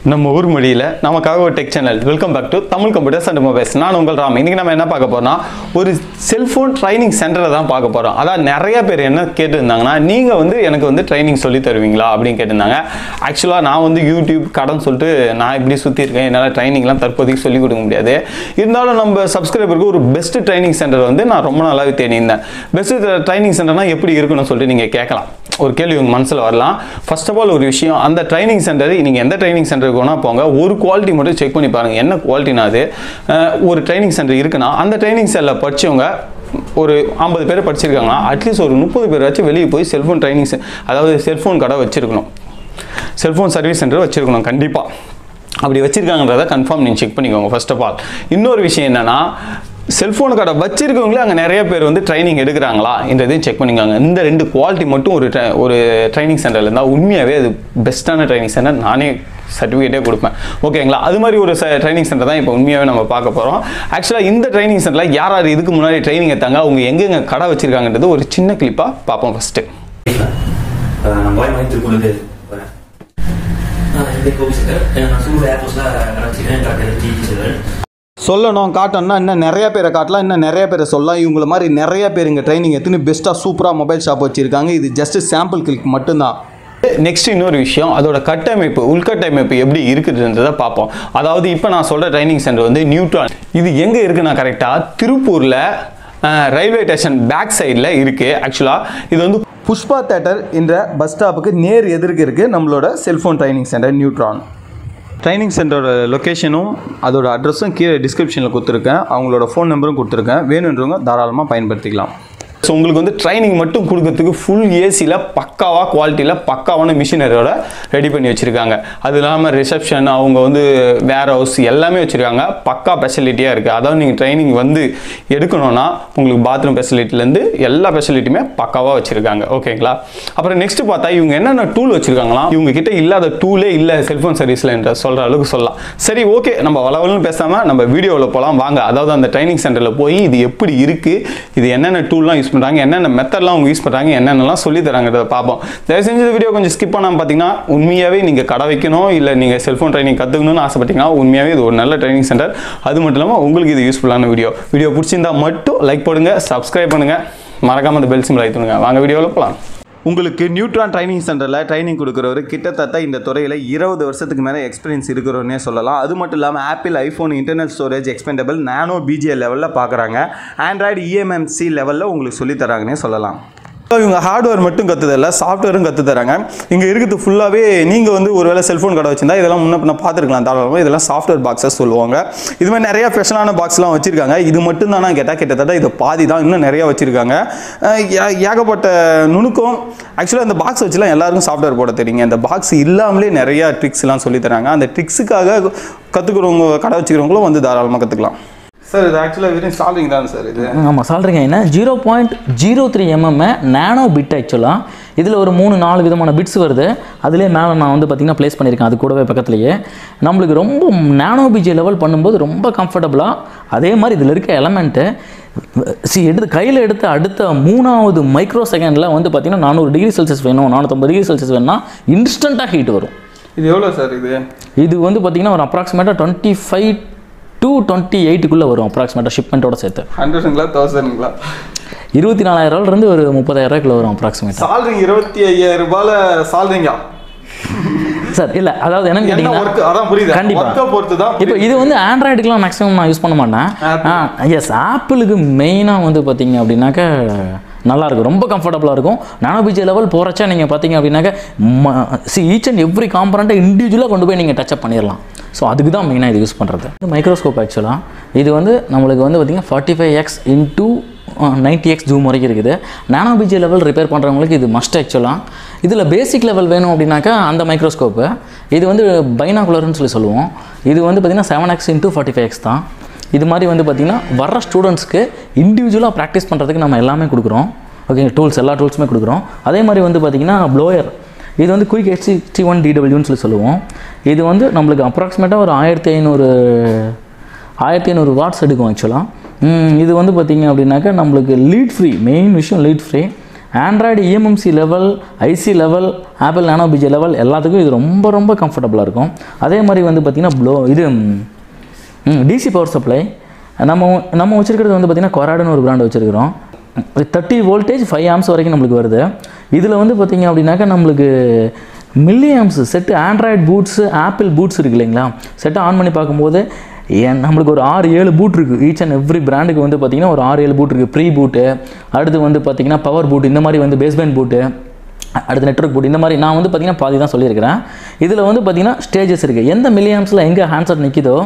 நம்ம ஊர் மொழியில் நமக்காக ஒரு tech channel. Welcome back to Tamil computers and mobiles. நான் உங்கள் ராம். இன்றைக்கி நம்ம என்ன பார்க்க போகிறோம்னா ஒரு செல்ஃபோன் ட்ரைனிங் சென்டரை தான் பார்க்க போகிறோம். அதான் நிறைய பேர் என்ன கேட்டுருந்தாங்கன்னா, நீங்கள் எனக்கு ட்ரைனிங் சொல்லி தருவீங்களா அப்படின்னு கேட்டிருந்தாங்க. ஆக்சுவலாக நான் யூடியூப் கடன் சொல்லிட்டு நான் இப்படி சுற்றி இருக்கேன். என்னால் ட்ரைனிங்லாம் தற்போதைக்கு சொல்லிக் கொடுக்க முடியாது. இருந்தாலும் நம்ம சப்ஸ்கிரைபருக்கு ஒரு பெஸ்ட் ட்ரைனிங் சென்டர் நான் ரொம்ப நாளாகவே தேடியிருந்தேன். பெஸ்ட் ட்ரைனிங் சென்டர்னால் எப்படி இருக்குன்னு சொல்லிட்டு நீங்கள் கேட்கலாம். ஒரு கேள்வி உங்கள் மனசில் வரலாம். ஃபர்ஸ்ட் ஆஃப் ஆல் ஒரு விஷயம், அந்த ட்ரைனிங் சென்டர் நீங்கள் எந்த ட்ரைனிங் சென்டருக்கு வேணால் போங்க, ஒரு குவாலிட்டி மட்டும் செக் பண்ணி பாருங்கள். என்ன குவாலிட்டினா அது ஒரு ட்ரைனிங் சென்டர் இருக்குன்னா அந்த ட்ரைனிங் சென்டரில் படித்தவங்க ஒரு 50 பேர் படிச்சிருக்காங்கன்னா அட்லீஸ்ட் ஒரு 30 பேர் வச்சு வெளியே போய் செல்ஃபோன் ட்ரைனிங் அதாவது செல்ஃபோன் கடை வச்சுருக்கணும், செல்ஃபோன் சர்வீஸ் சென்டர் வச்சுருக்கணும். கண்டிப்பாக அப்படி வச்சுருக்காங்கன்றதை கன்ஃபார்ம் நீங்கள் செக் பண்ணிக்கோங்க ஃபர்ஸ்ட் ஆஃப் ஆல். இன்னொரு விஷயம் என்னென்னா, செல்ஃபோன் கடை வச்சிருக்கவங்களே அங்கே நிறைய பேர் ட்ரைனிங் எடுக்கிறாங்களா என்றதையும் செக் பண்ணிக்காங்க. இந்த 2 குவாலிட்டி மட்டும் ஒரு ட்ரைனிங் சென்டரில் இருந்தால் உண்மையாகவே அது பெஸ்ட்டான ட்ரைனிங் சென்டர். நானே சர்டிஃபிகேட்டே கொடுப்பேன். ஓகேங்களா? அது மாதிரி ஒரு ட்ரைனிங் சென்டர் தான் இப்போ உண்மையாகவே நம்ம பார்க்க போகிறோம். ஆக்சுவலாக இந்த ட்ரைனிங் சென்டரில் யார் யார் இதுக்கு முன்னாடி ட்ரைனிங் எடுத்தாங்க, அவங்க எங்கெங்கே கடை வச்சிருக்காங்கன்றது ஒரு சின்ன கிளிப்பாக பார்ப்போம். ஃபஸ்ட்டு சொல்லணும் காட்டணும்னா இன்னும் நிறைய பேரை காட்டலாம், இன்னும் நிறைய பேரை சொல்லலாம். இவங்கள மாதிரி நிறைய பேர் இங்கே ட்ரைனிங் எடுத்துன்னு பெஸ்ட்டாக சூப்பராக மொபைல் ஷாப் வச்சுருக்காங்க. இது ஜஸ்ட் சாம்பிள் கிளிக் மட்டும்தான். நெக்ஸ்ட் இன்னொரு விஷயம், அதோட கட்டமைப்பு, உள்கட்டமைப்பு எப்படி இருக்குதுன்றதை பார்ப்போம். அதாவது இப்போ நான் சொல்கிற ட்ரைனிங் சென்டர் நியூட்ரான். இது எங்கே இருக்குன்னா கரெக்டாக திருப்பூரில் ரயில்வே ஸ்டேஷன் பேக் சைடில் இருக்குது. ஆக்சுவலாக இது புஷ்பா தேட்டர் என்ற பஸ் ஸ்டாப்புக்கு நேர் எதிர்க்கு இருக்குது நம்மளோட cellphone training centre Neutron. Training சென்டரோட லொக்கேஷனும் அதோட அட்ரஸும் கீழே டிஸ்கிரிப்ஷனில் கொடுத்துருக்கேன். அவங்களோட ஃபோன் நம்பரும் கொடுத்துருக்கேன். வேணுன்றவங்க தாராளமாக பயன்படுத்திக்கலாம். ஸோ உங்களுக்கு ட்ரைனிங் மட்டும் கொடுக்கறதுக்கு ஃபுல் ஏசியில் பக்காவாக குவாலிட்டியில் பக்காவான மிஷினரியோட ரெடி பண்ணி வச்சுருக்காங்க. அது இல்லாமல் ரிசப்ஷன், அவங்க வேர் ஹவுஸ் எல்லாமே வச்சுருக்காங்க. பக்கா ஃபெசிலிட்டியாக இருக்குது. அதாவது நீங்கள் ட்ரைனிங் எடுக்கணும்னா உங்களுக்கு பாத்ரூம் ஃபெசிலிட்டிலேருந்து எல்லா ஃபெசிலிட்டியுமே பக்காவாக வச்சுருக்காங்க. ஓகேங்களா? அப்புறம் நெக்ஸ்ட் பார்த்தா இவங்க என்னென்ன டூல் வச்சுருக்காங்களாம், இவங்க கிட்ட இல்லாத டூலே இல்லை செல்ஃபோன் சர்வீஸில் என்ற சொல்கிற அளவுக்கு சொல்லலாம். சரி, ஓகே, நம்ம வளவலன்னு பேசாமல் நம்ம வீடியோவில் போகலாம் வாங்க. அதாவது அந்த ட்ரைனிங் சென்டரில் போய் இது எப்படி இருக்குது, இது என்னென்ன டூல்லாம் யூஸ் பண்ணுறாங்க, என்னென்ன மெத்தட்லாம் அவங்க யூஸ் பண்ணுறாங்க, என்னென்னலாம் சொல்லி தராங்கிறத பார்ப்போம். தயவு செஞ்சு இந்த வீடியோ கொஞ்சம் ஸ்கிப் பண்ணாமல் பார்த்தீங்கன்னா, உண்மையாகவே நீங்கள் கடை வைக்கணும் இல்லை நீங்கள் செல்ஃபோன் ட்ரைனிங் கற்றுக்கணும்னு ஆசைப்பட்டீங்கன்னா உண்மையாகவே இது ஒரு நல்ல ட்ரைனிங் சென்டர். அது மட்டும் இல்லாமல் உங்களுக்கு இது யூஸ்ஃபுல்லான வீடியோ பிடிச்சிருந்தா மட்டும் லைக் போடுங்க, சப்ஸ்கிரைப் பண்ணுங்கள், மறக்காமல் அந்த பெல் சிம்பிள் அழுத்துங்க. வாங்க வீடியோவில் போகலாம். உங்களுக்கு நியூட்ரான் ட்ரைனிங் சென்டரில் ட்ரைனிங் கொடுக்குறவர் கிட்டத்தட்ட இந்த துறையில் 20 வருஷத்துக்கு மேலே எக்ஸ்பீரியன்ஸ் இருக்கிறவனே சொல்லலாம். அது மட்டும் இல்லாமல் Apple, iPhone, internal storage, expandable, nano, BGA லெவலில் பார்க்குறாங்க. ஆண்ட்ராய்டு, EMMC லெவலில் உங்களுக்கு சொல்லித்தராங்கன்னே சொல்லலாம். இவங்க ஹார்ட்வேர் மட்டும் கற்றுதல்ல, சாஃப்ட்வேரும் கற்றுத்தராங்க. இங்கே இருக்கிறது ஃபுல்லாகவே நீங்கள் ஒருவேளை செல்ஃபோன் கடை வச்சுருந்தா இதெல்லாம் முன்ன பார்த்துருக்கலாம் தாராளமாக. இதெல்லாம் சாஃப்ட்வேர் பாக்ஸஸ் சொல்லுவாங்க. இது மாதிரி நிறையா ஸ்பெஷலான பாக்ஸ்லாம் வச்சுருக்காங்க. இது மட்டும் தான் நான் கேட்டால் கிட்டத்தட்ட இது பாதி தான், இன்னும் நிறையா வச்சுருக்காங்க. ஏகப்பட்ட நுணுக்கம். ஆக்சுவலாக அந்த பாக்ஸ் வச்சுலாம் எல்லாருக்கும் சாஃப்ட்வேர் போட தெரியுங்க. அந்த பாக்ஸ் இல்லாமலே நிறையா ட்ரிக்ஸ்லாம் சொல்லித்தராங்க. அந்த ட்ரிக்ஸுக்காக கற்றுக்கிறவங்க, கடை வச்சுக்கிறவங்களும் தாராளமாக கற்றுக்கலாம். சார், இது ஆக்சுவலாக வெறும் சால்ரிங் தான் சார் இது? ஆமாம், சால்ரிங்க. என்ன 0.03 mm நானோ பிட். ஆக்சுவலாக இதில் ஒரு 3-4 விதமான பிட்ஸ் வருது. அதிலே மேலே நான் பார்த்தீங்கன்னா ப்ளேஸ் பண்ணியிருக்கேன். அது கூடவே பக்கத்துலேயே நம்மளுக்கு ரொம்ப நானோ பிஜி லெவல் பண்ணும்போது ரொம்ப கம்ஃபர்டபுளாக. அதே மாதிரி இதில் இருக்க எலமெண்ட்டு கையில் எடுத்து அடுத்த 3வது மைக்ரோ செகண்டில் பார்த்தீங்கன்னா 400 டிகிரி செல்சியஸ் வேணும், 450 டிகிரி செல்சியஸ் வேணும்னா இன்ஸ்டண்ட்டாக ஹீட் வரும். இது எவ்வளோ சார்? இது பார்த்தீங்கன்னா ஒரு அப்ராக்சிமேட்டாக 25 to 28க்குள்ளே வரும் அப்ராக்சிமேட்டாக ஷிப்மெண்ட்டோட சேர்த்து. 100ங்களா 1000ங்களா? 24,000 ஒரு 30,000 வரும் அப்ராக்சிமேட்டாக. சால்ரி 25,000 சால்ரிங்க சார். இல்லை, அதாவது என்னன்னு கேட்டிங்கன்னா கண்டிப்பாக பொறுத்து தான். இப்போ இது ஆண்ட்ராய்டுக்குலாம் மேக்ஸிமம் நான் யூஸ் பண்ண மாட்டேன். எஸ், ஆப்பிளுக்கு மெயினாக பார்த்தீங்க அப்படின்னாக்கா நல்லாயிருக்கும், ரொம்ப கம்ஃபர்டபுளாக இருக்கும். நானோ பிஜி லெவல் போகிறச்சா நீங்கள் பார்த்தீங்க அப்படின்னாக்கா ஈச் அண்ட் எவ்ரி காம்பனண்ட்டை இண்டிவிஜுவலாக கொண்டு போய் நீங்கள் டச்சப் பண்ணிடலாம். ஸோ அதுக்கு தான் மெயினாக இது யூஸ் பண்ணுறது. மைக்ரோஸ்கோப் ஆக்சுவலாக இது நம்மளுக்கு பார்த்தீங்கன்னா 45x into 90x ஜூம் வரைக்கும் இருக்குது. நானோ பிஜி லெவல் ரிப்பேர் பண்ணுறவங்களுக்கு இது மஸ்ட். ஆக்சுவலாக இதில் பேசிக் லெவல் வேணும் அப்படின்னாக்கா அந்த மைக்ரோஸ்கோப்பு இது பைனாகுலர்னு சொல்லுவோம். இது பார்த்தீங்கன்னா 7x into 45x தான். இது மாதிரி பார்த்திங்கன்னா வர்ற ஸ்டூடெண்ட்ஸ்க்கு இண்டிவிஜுவலாக ப்ராக்டிஸ் பண்ணுறதுக்கு நம்ம எல்லாமே கொடுக்குறோம். ஓகே, டூல்ஸ் எல்லா டூல்ஸுமே கொடுக்குறோம். அதே மாதிரி பார்த்திங்கன்னா ப்ளோயர், இது குயிக் H61DWன்னு சொல்லுவோம். இது நம்மளுக்கு அப்ராக்சிமேட்டாக ஒரு 1500 வாட்ஸ் எடுக்கும். ஆக்சுவலாக இது பார்த்திங்க அப்படின்னாக்கா நம்மளுக்கு லீட் ஃப்ரீ, மெயின் விஷயம் lead free. Android EMMC level, IC level, Apple nano BGA level எல்லாத்துக்கும் இது ரொம்ப ரொம்ப கம்ஃபர்டபுளாக இருக்கும். அதே மாதிரி வந்து பார்த்திங்கன்னா இது டிசி பவர் சப்ளை நம்ம வச்சுருக்கிறது வந்து பார்த்திங்கன்னா கொராடுன்னு ஒரு பிராண்ட் வச்சுருக்கிறோம். 30 வோல்டேஜ் 5 ஆம்ஸ் வரைக்கும் நம்மளுக்கு வருது. இதில் வந்து பார்த்திங்க அப்படின்னாக்கா நம்மளுக்கு milli arms set Android boots, apple boots இருக்குது இல்லைங்களா, செட்டை ஆன் பண்ணி பார்க்கும்போது நம்மளுக்கு ஒரு 6-7 பூட் இருக்குது. ஈச் அண்ட் எவ்ரி பிராண்டுக்கு வந்து பார்த்திங்கன்னா ஒரு 6-7 பூட் இருக்குது. ப்ரீ பூட்டு, அடுத்து வந்து பார்த்திங்கன்னா பவர் பூட், இந்த மாதிரி வந்து பேஸ்பேண்ட் பூட்டு, அடுத்து நெட்வொர்க் பூட், இந்த மாதிரி நான் வந்து பார்த்திங்கன்னா பாதி தான் சொல்லியிருக்கிறேன். இதில் வந்து பார்த்திங்கன்னா ஸ்டேஜஸ் இருக்குது. எந்த மில்லி ஆம்ஸில் எங்கே ஹேண்ட்செட் நிற்கிதோ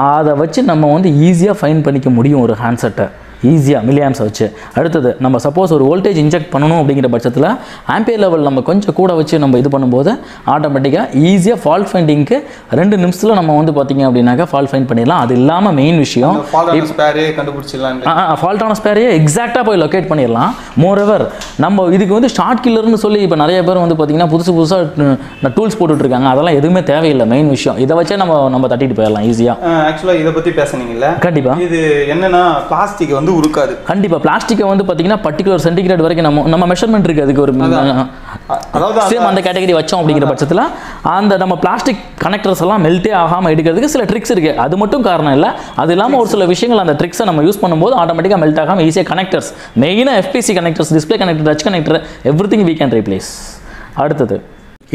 அதை வச்சு நம்ம வந்து ஈஸியாக ஃபைன் பண்ணிக்க முடியும் ஒரு ஹேண்ட்செட்டை, ஈஸியாக மில்லி ஆம்ஸை வச்சு. அடுத்தது நம்ம சப்போஸ் ஒரு வோல்டேஜ் இன்ஜெக்ட் பண்ணணும் அப்படிங்கிற பட்சத்தில் ஆம்பியர் லெவல் நம்ம கொஞ்சம் கூட வச்சு நம்ம இது பண்ணும்போது ஆட்டோமேட்டிக்காக ஈஸியாக ஃபால்ட் ஃபைண்டிங்க்கு 2 நிமிஷத்தில் நம்ம வந்து பார்த்திங்க அப்படின்னாக்கா ஃபால்ட் ஃபைண்ட் பண்ணிடலாம். அது இல்லாமல் மெயின் விஷயம் ஃபால்ட்டான ஸ்பேரையே எக்ஸாக்டாக போய் லொக்கேட் பண்ணிடலாம். மோரோவர் நம்ம இதுக்கு வந்து ஷார்ட் கில்லர்னு சொல்லி இப்போ நிறைய பேர் வந்து பார்த்திங்கன்னா புதுசாக டூல்ஸ் போட்டுட்ருக்காங்க. அதெல்லாம் எதுவுமே தேவையில்லை. மெயின் விஷயம் இதை வச்சே நம்ம தட்டிட்டு போயிடலாம் ஈஸியாக. ஆக்சுவலாக இதை பற்றி பேசுனீங்கல்ல, கண்டிப்பாக இது என்னென்னா பிளாஸ்டிக் வந்து உருக்காது. கண்டிப்பாக பிளாஸ்டிக்கை வந்து பார்த்தீங்கன்னா பர்டிகுலர் சென்டிகிரேட் வரைக்கும் நம்ம மெஷர்மெண்ட் இருக்குது. அதுக்கு ஒரு சேம் அந்த கேட்டகரி வச்சோம் அப்படிங்கிற பட்சத்தில் அந்த நம்ம பிளாஸ்டிக் கனெக்டர்ஸ் எல்லாம் மெல்ட்டே ஆகாமல் எடுக்கிறதுக்கு சில ட்ரிக்ஸ் இருக்குது. அது மட்டும் காரணம் இல்லை, அது இல்லாமல் ஒரு சில விஷயங்கள் அந்த ட்ரிக்ஸை நம்ம யூஸ் பண்ணும்போது ஆட்டோமேட்டிக்காக மெல்ட் ஆகாமல் ஈஸியாக கனெக்டர்ஸ், மெயினாக FPC connectors, display connector, touch connector, everything we can replace. அடுத்தது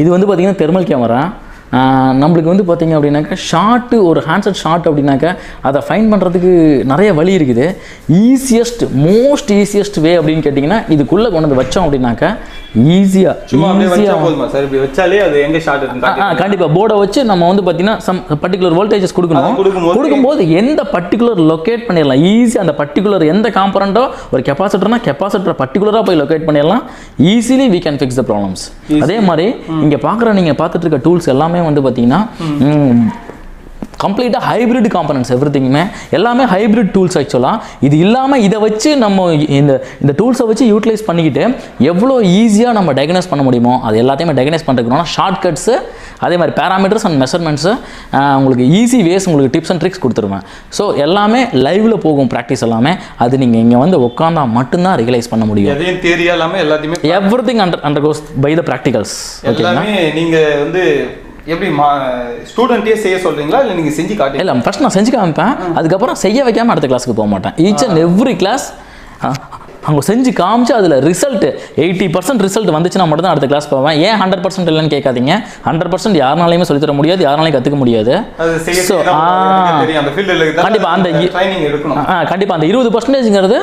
இது வந்து பார்த்திங்கன்னா தெர்மல் கேமரா. நம்மளுக்கு வந்து பார்த்திங்க அப்படின்னாக்கா ஷார்ட்டு ஒரு ஹேண்ட்செட் ஷார்ட் அப்படின்னாக்கா அதை ஃபைன் பண்ணுறதுக்கு நிறைய வழி இருக்குது. மோஸ்ட் ஈஸியஸ்ட் வே அப்படின்னு கேட்டிங்கன்னா இதுக்குள்ளே கொண்டு வந்து வச்சோம் அப்படின்னாக்கா கண்டிப்பாக போர்டை வச்சு நம்ம வந்து பார்த்தீங்கன்னா சம் பர்டிகுலர் வோல்டேஜஸ் கொடுக்கும்போது எந்த பர்டிகுலர் லொக்கேட் பண்ணிடலாம் ஈஸியாக. அந்த பர்டிகுலர் எந்த காம்பனண்டோ ஒரு கெப்பாசிட்டர்னா கெப்பாசிட்டரை பர்டிகுலராக போய் லொக்கேட் பண்ணிடலாம். Easily we can fix the problems. அதே மாதிரி இங்கே நீங்கள் பார்த்துட்டு இருக்க டூல்ஸ் எல்லாமே வந்து பார்த்தீங்கன்னா கம்ப்ளீட்டாக ஹைப்ரிட் காம்பனன்ட்ஸ், எவ்ரிதிங்குமே எல்லாமே ஹைப்ரிட் டூல்ஸ். ஆக்சுவலாக இது இல்லாமல் இதை வச்சு நம்ம இந்த டூல்ஸை வச்சு யூட்டிலைஸ் பண்ணிக்கிட்டு எவ்வளோ ஈஸியாக நம்ம டயக்னைஸ் பண்ண முடியுமோ அது எல்லாத்தையுமே டயக்னைஸ் பண்ணுறதுக்கு ஷார்ட்கட்ஸு, அதே மாதிரி பேராமீட்டர்ஸ் அண்ட் மெஷர்மெண்ட்ஸு, உங்களுக்கு ஈஸி வேஸ், உங்களுக்கு டிப்ஸ் அண்ட் ட்ரிக்ஸ் கொடுத்துருவேன். ஸோ எல்லாமே லைவில் போகும் ப்ராக்டிஸ் எல்லாமே. அது நீங்கள் இங்கே வந்து உட்காந்தா மட்டும்தான் ரியலைஸ் பண்ண முடியும். Everything under goes by the practicals. எல்லாமே நீங்கள் வந்து எப்படி ஸ்டூடெண்ட்டே செய்ய சொல்கிறீங்களா இல்லை நீங்கள் செஞ்சு காட்டு? இல்லை, ஃபஸ்ட் நான் செஞ்சு காமிப்பேன். அதுக்கப்புறம் செய்ய வைக்காமல் அடுத்த கிளாஸுக்கு போக மாட்டேன். ஈச் அண்ட் எவ்ரி கிளாஸ் அவங்க செஞ்சு காமிச்சு அதில் ரிசல்ட்டு 80% ரிசல்ட் வந்துச்சுன்னா மட்டும் தான் அடுத்த கிளாஸ் போவேன். ஏன் 100% இல்லைன்னு கேட்காதீங்க. 100% யாருனாலையுமே சொல்லித்தர முடியாது, யாருனாலையும் கற்றுக்க முடியாது. ஸோ கண்டிப்பாக அந்த 20%ங்கிறது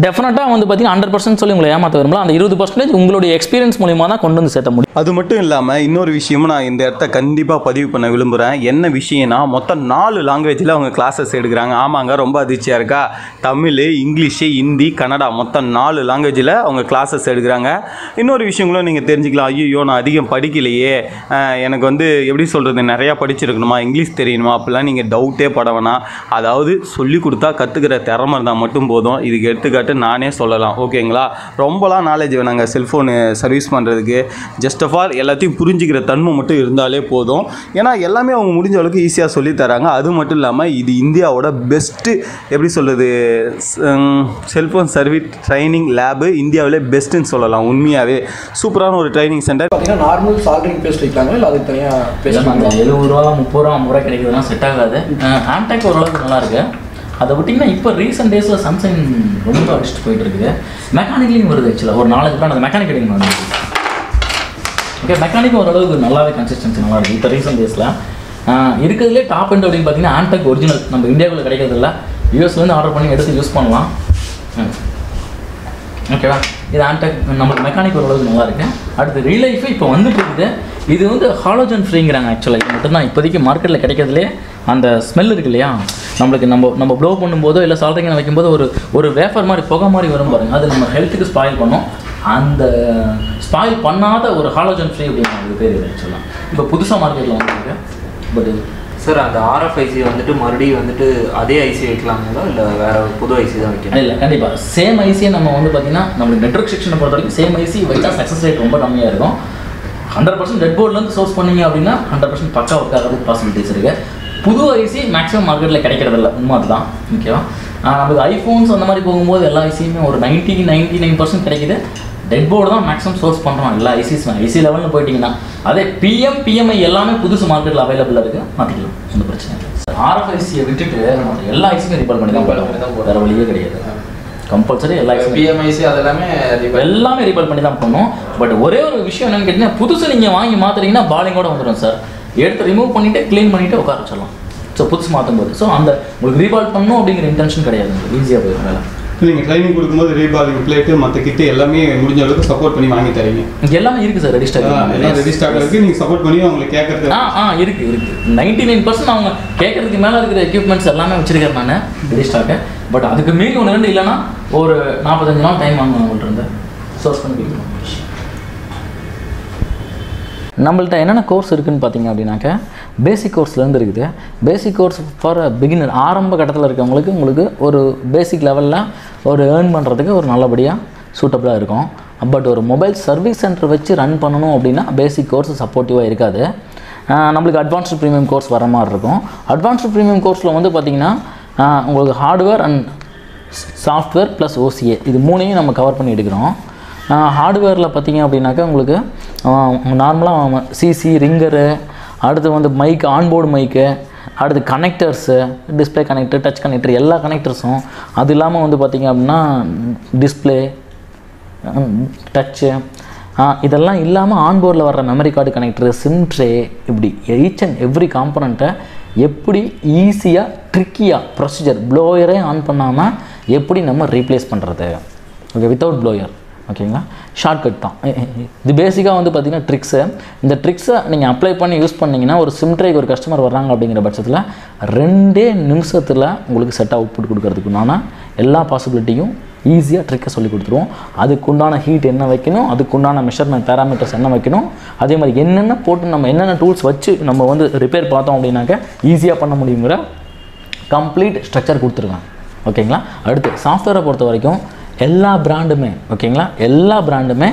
டெஃபினட்டாக வந்து பார்த்தீங்கன்னா 100% சொல்லி உங்களை ஏமாற்ற விரும்பலாம். அந்த 20% உங்களுடைய எக்ஸ்பீரியன்ஸ் மூலியமாக தான் கொண்டு வந்து சேர்த்த முடியும். அது மட்டும் இல்லாமல் இன்னொரு விஷயமும் நான் இந்த இடத்த கண்டிப்பாக பதிவு பண்ண விரும்புகிறேன். என்ன விஷயம்னா மொத்தம் 4 லாங்குவேஜில் அவங்க கிளாஸஸ் எடுக்கிறாங்க. ஆமாங்க, ரொம்ப அதிர்ச்சியாக இருக்கா? தமிழ், இங்கிலீஷு, ஹிந்தி, கன்னடா, மொத்தம் 4 லாங்குவேஜில் அவங்க கிளாஸஸ் எடுக்கிறாங்க. இன்னொரு விஷயங்களும் நீங்கள் தெரிஞ்சுக்கலாம். ஐயோ நான் அதிகம் படிக்கலையே, எனக்கு வந்து எப்படி சொல்கிறது, நிறையா படிச்சிருக்கணுமா, இங்கிலீஷ் தெரியணுமா, அப்படிலாம் நீங்கள் டவுட்டே பட வேணாம். அதாவது சொல்லி கொடுத்தா கற்றுக்கிற திறமை இருந்தால் மட்டும் போதும். இதுக்கு எடுத்துக்காட்டு நானே சொல்லலாம். ஓகேங்களா? ரொம்பலாம் நாலேஜ் வேணாங்க செல்ஃபோனு சர்வீஸ் பண்ணுறதுக்கு. ஜஸ்ட் ஆஃப் ஆல் எல்லாத்தையும் புரிஞ்சுக்கிற தன்மை மட்டும் இருந்தாலே போதும். ஏன்னா எல்லாமே அவங்க முடிஞ்ச அளவுக்கு ஈஸியாக சொல்லித்தராங்க. அது மட்டும் இல்லாமல் இது இந்தியாவோட பெஸ்ட்டு, எப்படி சொல்கிறது, செல்ஃபோன் சர்வீஸ் ட்ரைனிங் லேபு இந்தியாவிலே பெஸ்ட்டுன்னு சொல்லலாம். உண்மையாகவே சூப்பரான ஒரு ட்ரைனிங் சென்டர். பார்த்தீங்கன்னா நார்மல் சால்ட்ரிங் பேஸ்ட் வைக்கிறாங்க, இல்லை அதுக்கு தனியாக பேஸ்ட்? அந்த 70 ரூபா 30 ரூபா 50 ரூபா கிடைக்கிறதுலாம் செட் ஆகாது. ஆம்டெக் ஓரளவுக்கு நல்லாயிருக்கு. அதை விட்டிங்கன்னா இப்போ ரீசெண்ட் டேஸில் சாம்சங் ரொம்ப அடிச்சுட்டு போயிட்டு இருக்குது. மெக்கானிக்கலையும் வருது. ஆக்சுவலாக ஒரு 4 பிராண்ட் அந்த மெக்கானிக் எடுங்க வந்து. ஓகே, மெக்கானிக் ஓரளவுக்கு நல்லாவே கன்சிஸ்டன்சி நல்லா இருக்குது இப்போ ரீசெண்ட் டேஸில். இருக்கிறதுலே டாப் எண்ட் அப்படின்னு பார்த்தீங்கன்னா ஆம்டெக் ஒரிஜினல் நம்ம இந்தியாவுக்குள்ள கிடைக்கிறதில்ல. யூஎஸ்லேருந்து ஆர்டர் பண்ணி எடுத்து யூஸ் பண்ணலாம். ஓகேவா? இது ஆம்டெக் நம்மளுக்கு மெக்கானிக் ஓரளவுக்கு நல்லா இருக்கு. அடுத்து ரீலைஃபு இப்போ வந்துட்டு இருக்குது. இது வந்து ஹாலோஜன் ஃப்ரீங்கிறாங்க. ஆக்சுவலாக இது மட்டும்தான் இப்போதைக்கு மார்க்கெட்டில் கிடைக்கிறதுலே. அந்த ஸ்மெல் இருக்கு இல்லையா, நம்மளுக்கு நம்ம ப்ளோ பண்ணும்போதோ இல்லை சால்ட்ரிங்கை வைக்கும்போது ஒரு வேஃபர் மாதிரி புகை மாதிரி வரும் பாருங்கள். அது நம்ம ஹெல்த்துக்கு ஸ்பாயில் பண்ணும். அந்த ஸ்பாயில் பண்ணாத ஒரு ஹாலோஜன் ஃப்ரீ அப்படிங்கிற பேர் இது. ஆக்சுவலாக இப்போ புதுசாக மார்க்கெட்டில் வந்துருக்கு. பட் சார் அந்த RFIC வந்துட்டு மறுபடியும் வந்துட்டு அதே ஐசி வைக்கலாங்களா இல்லை வேறு புது ஐசி தான் வைக்கலாம்? இல்லை, கண்டிப்பாக சேம் ஐசியை நம்ம வந்து பார்த்திங்கன்னா நம்மளுக்கு நெட்வொர்க் செக்ஷனை பொறுத்த வரைக்கும் சேம் ஐசி வைச்சா சக்ஸஸ் ரேட் ரொம்ப கம்மியாக இருக்கும். 100% டெட் போர்ட்லேருந்து சோர்ஸ் பண்ணிங்க அப்படின்னா 100% பக்கா ஒர்க் ஆகிறதுக்கு பாசிபிலிட்டிஸ் இருக்குது. புது ஐசி மேக்ஸிமம் மார்க்கெட்டில் கிடைக்கிறதில்ல, உண்மை அதுதான். ஓகேவா? நமக்கு ஐஃபோன்ஸ் அந்த மாதிரி போகும்போது எல்லா ஐசியுமே ஒரு 99% கிடைக்குது. டெட் போர்டு தான் மேக்ஸிமம் சோர்ஸ் பண்ணுறோம் எல்லா ஐசிஸ் ஐசி லெவலில் போயிட்டீங்கன்னா. அதே பிஎம்ஐ எல்லாமே புதுசு மார்க்கெட்டில் அவைலபிளாக இருக்குது, மாற்றிக்கலாம், எந்த பிரச்சனை இல்லை. RFICயை விட்டுட்டு எல்லா ஐசியும் ரீபால் பண்ணி தான் போகிறோம், வேறு வழியே கிடையாது. கம்பல்சரி எல்லா பிஎம்ஐசி அதெல்லாமே எல்லாமே ரீபால் பண்ணி தான் பண்ணணும். பட் ஒரே ஒரு விஷயம் என்னென்னு கேட்டிங்கன்னா, புதுசு நீங்கள் வாங்கி மாற்றுறீங்கன்னா பாலிங்கோட வந்துடும் சார். எடுத்து ரிமூவ் பண்ணிவிட்டு க்ளீன் பண்ணிவிட்டு உட்கார வச்சிடலாம். ஸோ புதுசு மாற்றும் போது ஸோ அந்த உங்களுக்கு ரீபால் பண்ணணும் அப்படிங்கிற இன்டென்ஷன் கிடையாது, உங்களுக்கு ஈஸியாக போயிடும் வேலை. நீங்கள் ட்ரைனிங் கொடுக்கும்போது ரீபாலிங் பிளேட்டு மற்ற கிட்ட எல்லாமே முடிஞ்ச அளவுக்கு சப்போர்ட் பண்ணி வாங்கி தரீங்க. எல்லாமே இருக்குது சார், ரெடி ஸ்டாக் எல்லாம் ரெடி ஸ்டாக் இருக்குது. நீங்கள் சப்போர்ட் பண்ணி அவங்களுக்கு கேட்குறது இருக்குது 99% அவங்க கேட்கறதுக்கு மேலே இருக்கிற எக்யூப்மெண்ட்ஸ் எல்லாமே வச்சிருக்கேன் நான் ரெடி ஸ்டாக்கு. பட் அதுக்கு மீறி 1-2 இல்லைன்னா ஒரு 45 நாள் டைம் வாங்கணும் அவங்கள்ட்ட இருந்து சோர்ஸ் பண்ணி கொடுக்கணும். நம்மள்ட்ட என்னென்ன கோர்ஸ் இருக்குதுன்னு பார்த்தீங்க அப்படின்னாக்க பேசிக் கோர்ஸ்லேருந்து இருக்குது. பேசிக் கோர்ஸ் ஃபார் பிகினர், ஆரம்ப கட்டத்தில் இருக்கவங்களுக்கு உங்களுக்கு ஒரு பேசிக் லெவலில் ஒரு ஏர்ன் பண்ணுறதுக்கு ஒரு நல்லபடியாக சூட்டபுளாக இருக்கும். பட் ஒரு மொபைல் சர்வீஸ் சென்டர் வச்சு ரன் பண்ணணும் அப்படின்னா பேசிக் கோர்ஸ் சப்போர்ட்டிவாக இருக்காது. நம்மளுக்கு அட்வான்ஸ்டு ப்ரீமியம் கோர்ஸ் வர மாதிரி இருக்கும். அட்வான்ஸ்டு ப்ரீமியம் கோர்ஸில் வந்து பார்த்திங்கன்னா உங்களுக்கு hardware and software plus OCA இது 3ஐயும் நம்ம கவர் பண்ணி எடுக்கிறோம். ஹார்ட்வேரில் பார்த்திங்க அப்படின்னாக்கா உங்களுக்கு நார்மலாக சிசி ரிங்கரு, அடுத்து வந்து மைக்கு, ஆன்போர்டு மைக்கு, அடுத்து connectors, display connector, touch connector, எல்லா கனெக்டர்ஸும், அது இல்லாமல் வந்து பார்த்திங்க அப்படின்னா டிஸ்பிளே, டச்சு, இதெல்லாம் இல்லாமல் ஆன்போர்டில் வர்ற memory card connector, sim tray, இப்படி ஈச் அண்ட் எவ்ரி காம்பனண்ட்டை எப்படி ஈஸியாக ட்ரிக்கியாக ப்ரொசீஜர் ப்ளோயரே ஆன் பண்ணாமல் எப்படி நம்ம ரீப்ளேஸ் பண்ணுறது, ஓகே, வித்தவுட் ப்ளோயர், ஓகேங்களா, ஷார்ட்கட் தான் இது. பேசிக்காக வந்து பார்த்திங்கன்னா ட்ரிக்ஸு, இந்த ட்ரிக்ஸை நீங்கள் அப்ளை பண்ணி யூஸ் பண்ணிங்கன்னா ஒரு சிம் ட்ரேக்கு ஒரு கஸ்டமர் வர்றாங்க அப்படிங்கிற பட்சத்தில் 2 நிமிஷத்தில் உங்களுக்கு செட் அவுட்புட் கொடுக்கறதுக்குண்டான எல்லா பாசிபிலிட்டியும் ஈஸியாக ட்ரிக்கை சொல்லி கொடுத்துருவோம். அதுக்குண்டான ஹீட் என்ன வைக்கணும், அதுக்குண்டான மெஷர்மெண்ட் பேராமீட்டர்ஸ் என்ன வைக்கணும், அதே மாதிரி என்னென்ன போட்டு நம்ம என்னென்ன டூல்ஸ் வச்சு நம்ம வந்து ரிப்பேர் பார்த்தோம் அப்படின்னாக்க ஈஸியாக பண்ண முடியுங்கிற கம்ப்ளீட் ஸ்ட்ரக்சர் கொடுத்துருவேன், ஓகேங்களா. அடுத்து சாஃப்ட்வேரை பொறுத்த வரைக்கும் எல்லா பிராண்டுமே, ஓகேங்களா, எல்லா பிராண்டுமே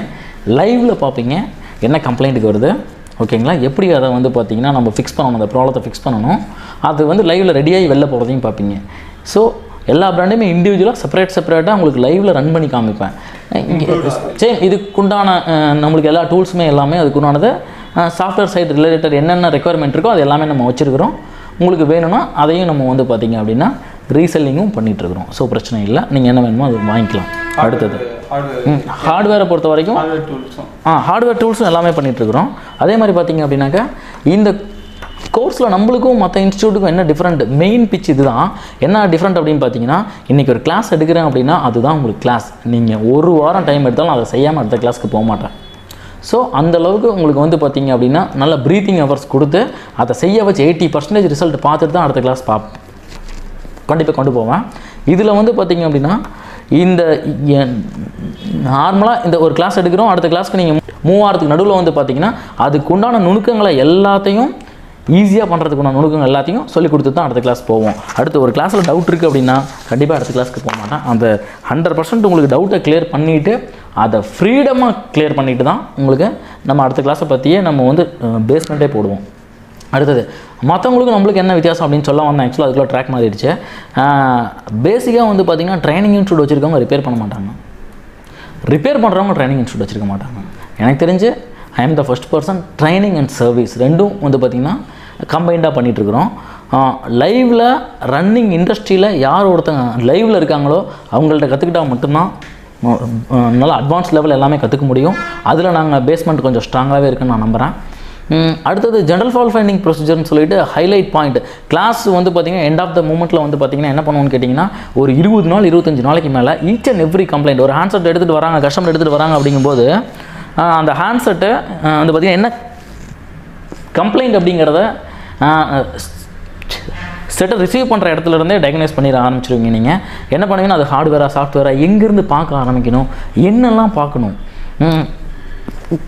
லைவில் பார்ப்பீங்க என்ன கம்ப்ளைண்ட்டுக்கு வருது, ஓகேங்களா, எப்படி அதை வந்து பார்த்திங்கன்னா நம்ம ஃபிக்ஸ் பண்ணணும், அந்த ப்ராப்ளத்தை ஃபிக்ஸ் பண்ணணும், அது வந்து லைவில் ரெடியாகி வெளில போகிறதையும் பார்ப்பீங்க. ஸோ எல்லா பிராண்டுமே இண்டிவிஜுவலாக செப்பரேட்டாக உங்களுக்கு லைவில் ரன் பண்ணி காமிப்பேன். இங்கே சேம் இதுக்குண்டான நம்மளுக்கு எல்லா டூல்ஸுமே எல்லாமே அதுக்குண்டானது சாஃப்ட்வேர் சைடு ரிலேட்டட் என்னென்ன ரெக்குயர்மெண்ட் இருக்கோ அது எல்லாமே நம்ம வச்சுருக்கிறோம். உங்களுக்கு வேணும்னா அதையும் நம்ம வந்து பார்த்திங்க அப்படின்னா ரீசெல்லிங்கும் பண்ணிகிட்ருக்குறோம். ஸோ பிரச்சனை இல்லை, நீங்கள் என்ன வேணுமோ அது வாங்கிக்கலாம். அடுத்தது ஹார்ட்வேரை பொறுத்த வரைக்கும் ஹார்ட்வேர் டூல்ஸும் எல்லாமே பண்ணிகிட்ருக்குறோம். அதே மாதிரி பார்த்திங்க அப்படின்னாக்கா இந்த கோர்ஸில் நம்மளுக்கும் மற்ற இன்ஸ்டியூட்டுக்கும் என்ன டிஃப்ரெண்ட், மெயின் பிச் இது தான். என்ன டிஃப்ரெண்ட் அப்படின்னு பார்த்தீங்கன்னா, இன்றைக்கி ஒரு கிளாஸ் எடுக்கிறேன் அப்படின்னா அதுதான் உங்களுக்கு கிளாஸ். நீங்கள் ஒரு வாரம் டைம் எடுத்தாலும் அதை செய்யாமல் அடுத்த கிளாஸ்க்கு போக மாட்டேன். ஸோ அந்தளவுக்கு உங்களுக்கு வந்து பார்த்திங்க அப்படின்னா நல்ல ப்ரீத்திங் ஹவர்ஸ் கொடுத்து அதை செய்ய வச்சு 80% ரிசல்ட் பார்த்துட்டு தான் அடுத்த கிளாஸ் கண்டிப்பாக கொண்டு போவேன். இதில் வந்து பார்த்திங்க அப்படின்னா இந்த நார்மலாக இந்த ஒரு கிளாஸ் எடுக்கிறோம், அடுத்த கிளாஸ்க்கு நீங்கள் மூவ் ஆகிறதுக்கு நடுவில் வந்து பார்த்திங்கன்னா அதுக்குண்டான நுணுக்கங்களை எல்லாத்தையும் ஈஸியாக பண்ணுறதுக்குண்டான நுணுக்கங்கள் எல்லாத்தையும் சொல்லி கொடுத்து தான் அடுத்த கிளாஸ் போவோம். அடுத்து ஒரு கிளாஸில் டவுட் இருக்குது அப்படின்னா கண்டிப்பாக அடுத்த கிளாஸ்க்கு போக மாட்டேன். அந்த 100% உங்களுக்கு டவுட்டை கிளியர் பண்ணிவிட்டு அதை ஃப்ரீடமாக கிளியர் பண்ணிவிட்டு தான் உங்களுக்கு நம்ம அடுத்த கிளாஸை பற்றியே நம்ம வந்து பேஸ்மெண்ட்டே போடுவோம். அடுத்தது மற்றவங்களுக்கும் நம்மளுக்கு என்ன வித்தியாசம் அப்படின்னு சொல்ல வந்தேன். ஆக்சுவலாக அதுக்குள்ள ட்ராக் மாறிடுச்சு. பேசிக்காக வந்து பார்த்திங்கன்னா ட்ரைனிங் இன்ஸ்டியூட் வச்சுருக்கவங்க ரிப்பேர் பண்ண மாட்டாங்க, ரிப்பேர் பண்ணுறவங்க ட்ரைனிங் இன்ஸ்டியூட் வச்சுருக்க மாட்டாங்க. எனக்கு தெரிஞ்சு I am the first person training and service ரெண்டும் வந்து பார்த்திங்கன்னா கம்பைண்டாக பண்ணிகிட்ருக்குறோம். லைவில் ரன்னிங் இண்டஸ்ட்ரியில் யார் ஒருத்தங்க லைவில் இருக்காங்களோ அவங்கள்ட்ட கற்றுக்கிட்டால் மட்டும்தான் நல்லா அட்வான்ஸ் லெவல் எல்லாமே கற்றுக்க முடியும். அதில் நாங்கள் பேஸ்மெண்ட் கொஞ்சம் ஸ்ட்ராங்காகவே இருக்குன்னு நான் நம்புகிறேன். அடுத்தது ஜென்ரல் ஃபால்ட் ஃபைண்டிங் ப்ரொசீஜர்னு சொல்லிட்டு ஹைலைட் பாயிண்ட் கிளாஸ் வந்து பார்த்திங்கன்னா எண்ட் ஆஃப் த மூமெண்ட்டில் வந்து பார்த்திங்கன்னா என்ன பண்ணுவோன்னு கேட்டிங்கன்னா ஒரு 20 நாள் 25 நாளைக்கு மேலே ஈச் அண்ட் எவ்ரி கம்ப்ளைண்ட் ஒரு ஹேண்ட்செட் எடுத்துகிட்டு வராங்க, கஸ்டமர் எடுத்துகிட்டு வராங்க அப்படிங்கும்போது அந்த ஹேண்ட்செட்டை வந்து பார்த்திங்கன்னா என்ன கம்ப்ளைண்ட் அப்படிங்கிறத செட்டை ரிசீவ் பண்ணுற இடத்துலேருந்தே டயக்னைஸ் பண்ணிட ஆரம்பிச்சிருவீங்க. நீங்கள் என்ன பண்ணுவீங்கன்னா அது ஹார்ட்வேராக சாஃப்ட்வேராக எங்கேருந்து பார்க்க ஆரம்பிக்கணும், என்னெல்லாம் பார்க்கணும்.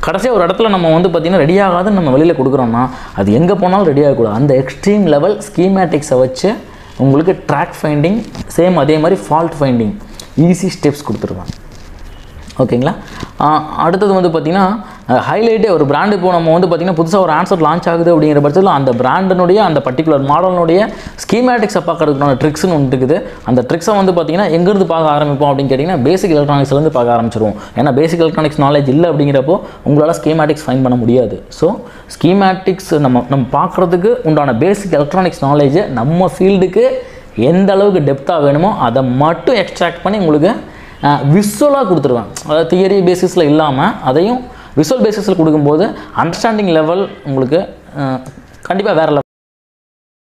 கடைசியாக ஒரு இடத்துல நம்ம வந்து பார்த்திங்கன்னா ரெடி ஆகாதுன்னு நம்ம வெளியில் கொடுக்குறோம்னா அது எங்கே போனாலும் ரெடி ஆகக்கூடாது. அந்த எக்ஸ்ட்ரீம் லெவல் ஸ்கீமேட்டிக்ஸை வச்சு உங்களுக்கு ட்ராக் ஃபைண்டிங் சேம் அதே மாதிரி ஃபால்ட் ஃபைண்டிங் ஈஸி ஸ்டெப்ஸ் கொடுத்துருவாங்க. ஓகேங்களா. அடுத்தது வந்து பார்த்திங்கன்னா ஹைலைட்டே ஒரு பிராண்டு இப்போ நம்ம வந்து பார்த்திங்கன்னா புதுசாக ஒரு ஆன்சர் லான்ச் ஆகுது அப்படிங்கிற பட்சத்தில் அந்த பிராண்டினுடைய அந்த பர்டிகுலர் மாடலினுடைய ஸ்கீமேட்டிக்ஸை பார்க்கறதுக்கான ட்ரிக்ஸ்னு ஒன்று இருக்குது. அந்த ட்ரிக்ஸை வந்து பார்த்திங்கன்னா எங்கேருந்து பார்க்க ஆரம்பிப்போம் அப்படின்னு கேட்டிங்கன்னா பேசிக் எலக்ட்ரானிக்ஸ்லேருந்து பார்க்க ஆரம்பிச்சிருவோம். ஏன்னா பேசிக் எலக்ட்ரானிக்ஸ் நாலேஜ் இல்லை அப்படிங்கிறப்போ உங்களால் ஸ்கீமேட்டிக்ஸ் ஃபைன் பண்ண முடியாது. ஸோ ஸ்கீமேட்டிக்ஸ் நம்ம பார்க்குறதுக்கு உண்டான பேசிக் எலக்ட்ரானிக்ஸ் நாலேஜை நம்ம ஃபீல்டுக்கு எந்த அளவுக்கு டெப்த்தாக வேணுமோ அதை மட்டும் எக்ஸ்ட்ராக்ட் பண்ணி உங்களுக்கு விசுவலாக கொடுத்துருவேன். அதாவது தியரி பேசிஸில் இல்லாமல் அதையும் விசுவல் பேசிஸில் கொடுக்கும்போது அண்டர்ஸ்டாண்டிங் லெவல் உங்களுக்கு கண்டிப்பாக வேறு லெவல்.